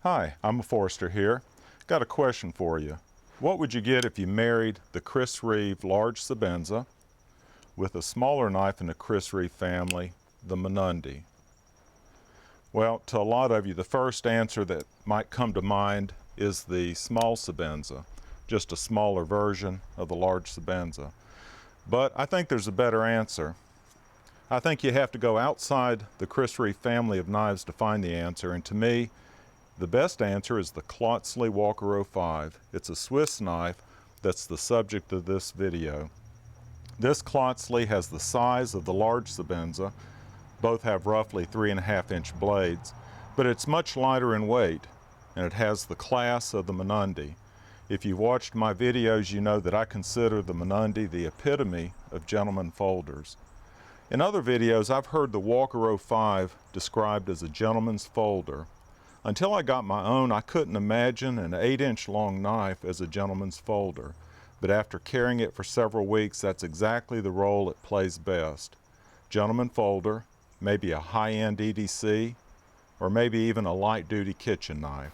Hi, I'm a forester here. Got a question for you. What would you get if you married the Chris Reeve large Sebenza with a smaller knife in the Chris Reeve family, the Menundi? Well, to a lot of you, the first answer that might come to mind is the small Sebenza, just a smaller version of the large Sebenza. But I think there's a better answer. I think you have to go outside the Chris Reeve family of knives to find the answer, and to me, the best answer is the Klotzli Walker 05. It's a Swiss knife that's the subject of this video. This Klotzli has the size of the large Sebenza. Both have roughly 3.5-inch blades, but it's much lighter in weight, and it has the class of the Menundi. If you've watched my videos, you know that I consider the Menundi the epitome of gentleman folders. In other videos, I've heard the Walker 05 described as a gentleman's folder. Until I got my own, I couldn't imagine an 8-inch long knife as a gentleman's folder, but after carrying it for several weeks, that's exactly the role it plays best. Gentleman folder, maybe a high-end EDC, or maybe even a light-duty kitchen knife.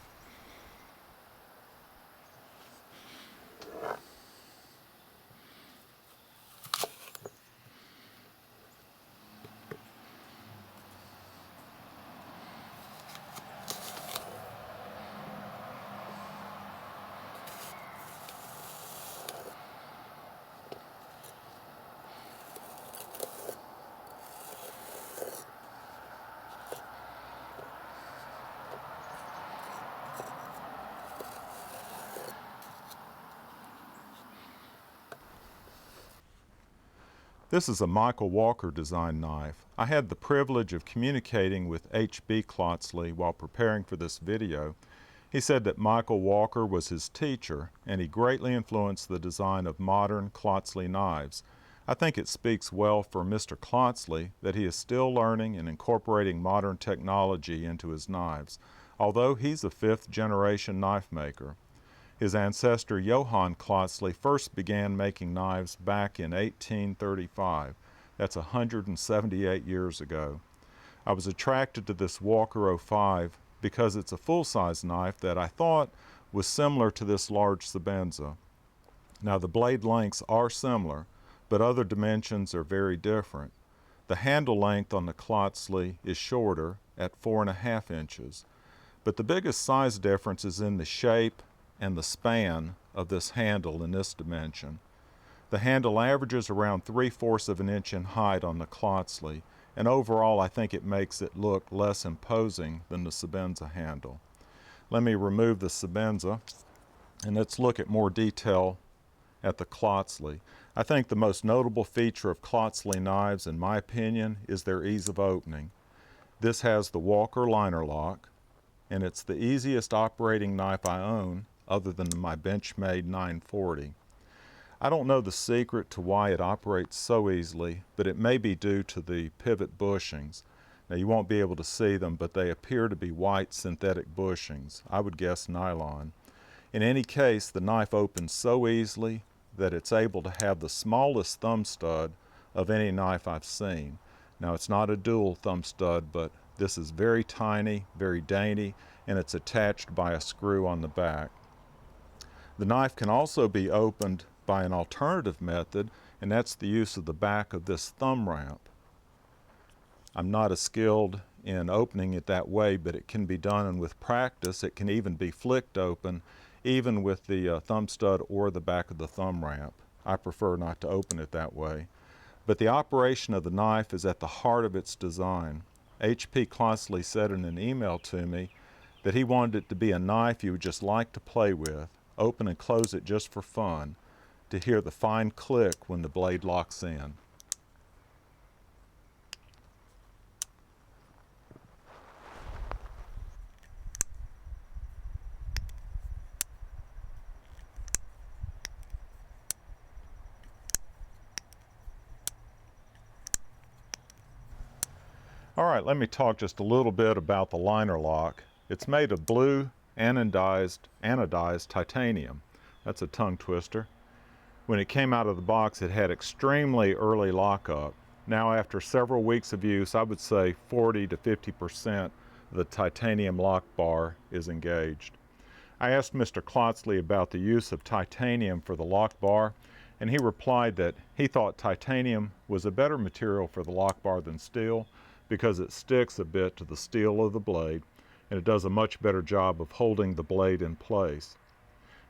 This is a Michael Walker design knife. I had the privilege of communicating with H.B. Klotzli while preparing for this video. He said that Michael Walker was his teacher, and he greatly influenced the design of modern Klotzli knives. I think it speaks well for Mr. Klotzli that he is still learning and incorporating modern technology into his knives, although he's a fifth-generation knife maker. His ancestor Johann Klotzli first began making knives back in 1835. That's 178 years ago. I was attracted to this Walker 05 because it's a full-size knife that I thought was similar to this large Sebenza. Now the blade lengths are similar, but other dimensions are very different. The handle length on the Klotzli is shorter at 4.5 inches, but the biggest size difference is in the shape and the span of this handle in this dimension. The handle averages around 3/4 of an inch in height on the Klotzli, and overall I think it makes it look less imposing than the Sebenza handle. Let me remove the Sebenza and let's look at more detail at the Klotzli. I think the most notable feature of Klotzli knives, in my opinion, is their ease of opening. This has the Walker liner lock, and it's the easiest operating knife I own other than my Benchmade 940. I don't know the secret to why it operates so easily, but it may be due to the pivot bushings. Now you won't be able to see them, but they appear to be white synthetic bushings. I would guess nylon. In any case, the knife opens so easily that it's able to have the smallest thumb stud of any knife I've seen. Now it's not a dual thumb stud, but this is very tiny, very dainty, and it's attached by a screw on the back. The knife can also be opened by an alternative method, and that's the use of the back of this thumb ramp. I'm not as skilled in opening it that way, but it can be done, and with practice it can even be flicked open, even with the thumb stud or the back of the thumb ramp. I prefer not to open it that way. But the operation of the knife is at the heart of its design. H.P. Klotzli said in an email to me that he wanted it to be a knife you would just like to play with, open and close it just for fun, to hear the fine click when the blade locks in. All right, let me talk just a little bit about the liner lock. It's made of blue anodized titanium. That's a tongue twister. When it came out of the box, it had extremely early lockup. Now, after several weeks of use, I would say 40 to 50% of the titanium lock bar is engaged. I asked Mr. Klotzli about the use of titanium for the lock bar, and he replied that he thought titanium was a better material for the lock bar than steel because it sticks a bit to the steel of the blade, and it does a much better job of holding the blade in place.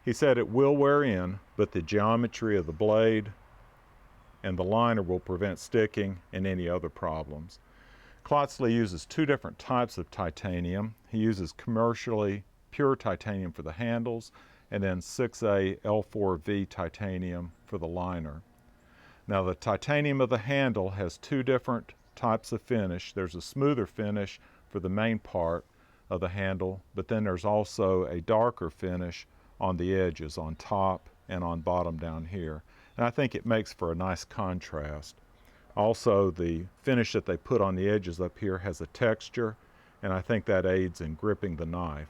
He said it will wear in, but the geometry of the blade and the liner will prevent sticking and any other problems. Klotzli uses two different types of titanium. He uses commercially pure titanium for the handles, and then 6A L4V titanium for the liner. Now the titanium of the handle has two different types of finish. There's a smoother finish for the main part of the handle, but then there's also a darker finish on the edges, on top and on bottom down here. And I think it makes for a nice contrast. Also, the finish that they put on the edges up here has a texture, and I think that aids in gripping the knife.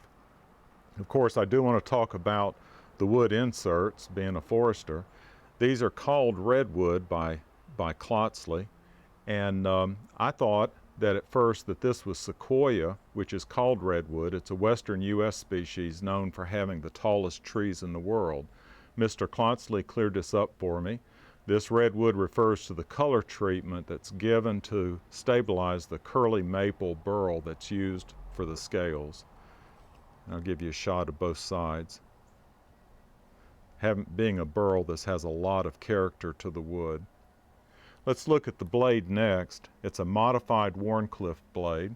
Of course, I do want to talk about the wood inserts, being a forester. These are called redwood by Klotzli, and I thought that at first that this was sequoia, which is called redwood. It's a western U.S. species known for having the tallest trees in the world. Mr. Klotzli cleared this up for me. This redwood refers to the color treatment that's given to stabilize the curly maple burl that's used for the scales. I'll give you a shot of both sides. Being a burl, this has a lot of character to the wood. Let's look at the blade next. It's a modified Wharncliffe blade.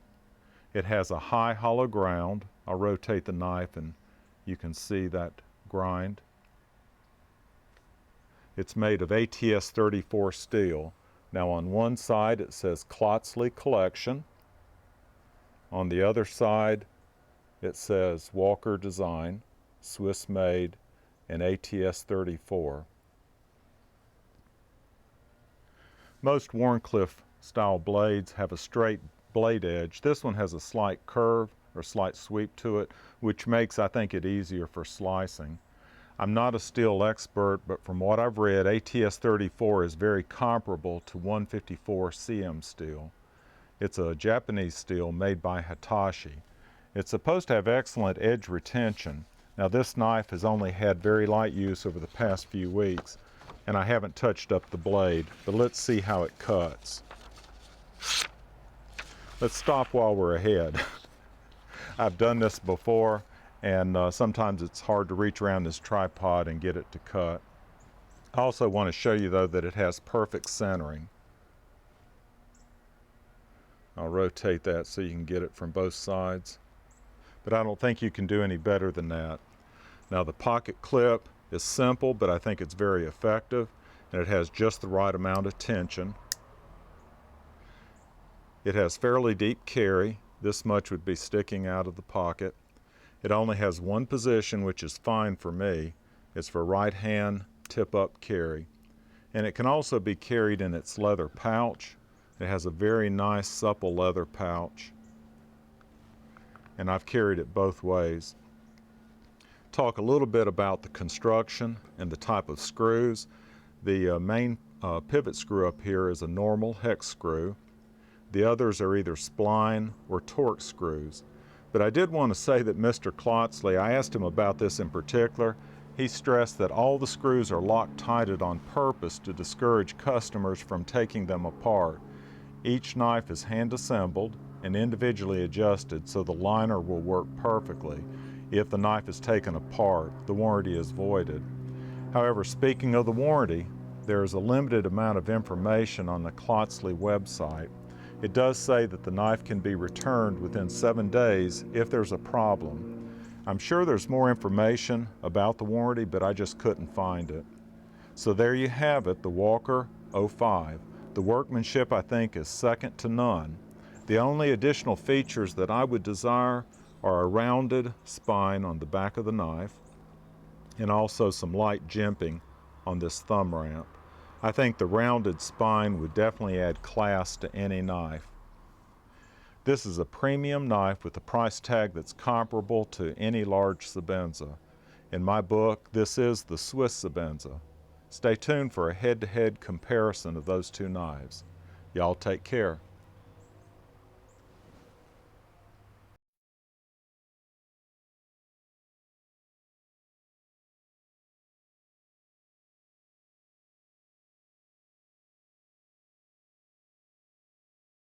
It has a high hollow ground. I'll rotate the knife and you can see that grind. It's made of ATS 34 steel. Now on one side it says Klotzli Collection. On the other side it says Walker Design, Swiss made, and ATS 34. Most Wharncliffe style blades have a straight blade edge. This one has a slight curve or slight sweep to it, which makes, I think, it easier for slicing. I'm not a steel expert, but from what I've read, ATS 34 is very comparable to 154 CM steel. It's a Japanese steel made by Hitachi. It's supposed to have excellent edge retention. Now this knife has only had very light use over the past few weeks, and I haven't touched up the blade, but let's see how it cuts. Let's stop while we're ahead. I've done this before, and sometimes it's hard to reach around this tripod and get it to cut. I also want to show you though that it has perfect centering. I'll rotate that so you can get it from both sides, but I don't think you can do any better than that. Now the pocket clip is simple, but I think it's very effective, and it has just the right amount of tension. It has fairly deep carry. This much would be sticking out of the pocket. It only has one position, which is fine for me. It's for right hand tip-up carry. And it can also be carried in its leather pouch. It has a very nice supple leather pouch, and I've carried it both ways. Talk a little bit about the construction and the type of screws. The main pivot screw up here is a normal hex screw. The others are either spline or torque screws. But I did want to say that Mr. Klotzli, I asked him about this in particular. He stressed that all the screws are Loctited on purpose to discourage customers from taking them apart. Each knife is hand assembled and individually adjusted so the liner will work perfectly. If the knife is taken apart, the warranty is voided. However, speaking of the warranty, there is a limited amount of information on the Klotzli website. It does say that the knife can be returned within 7 days if there's a problem. I'm sure there's more information about the warranty, but I just couldn't find it. So there you have it, the Walker 05. The workmanship, I think, is second to none. The only additional features that I would desire are a rounded spine on the back of the knife and also some light jimping on this thumb ramp. I think the rounded spine would definitely add class to any knife. This is a premium knife with a price tag that's comparable to any large Sebenza. In my book, this is the Swiss Sebenza. Stay tuned for a head-to-head comparison of those two knives. Y'all take care.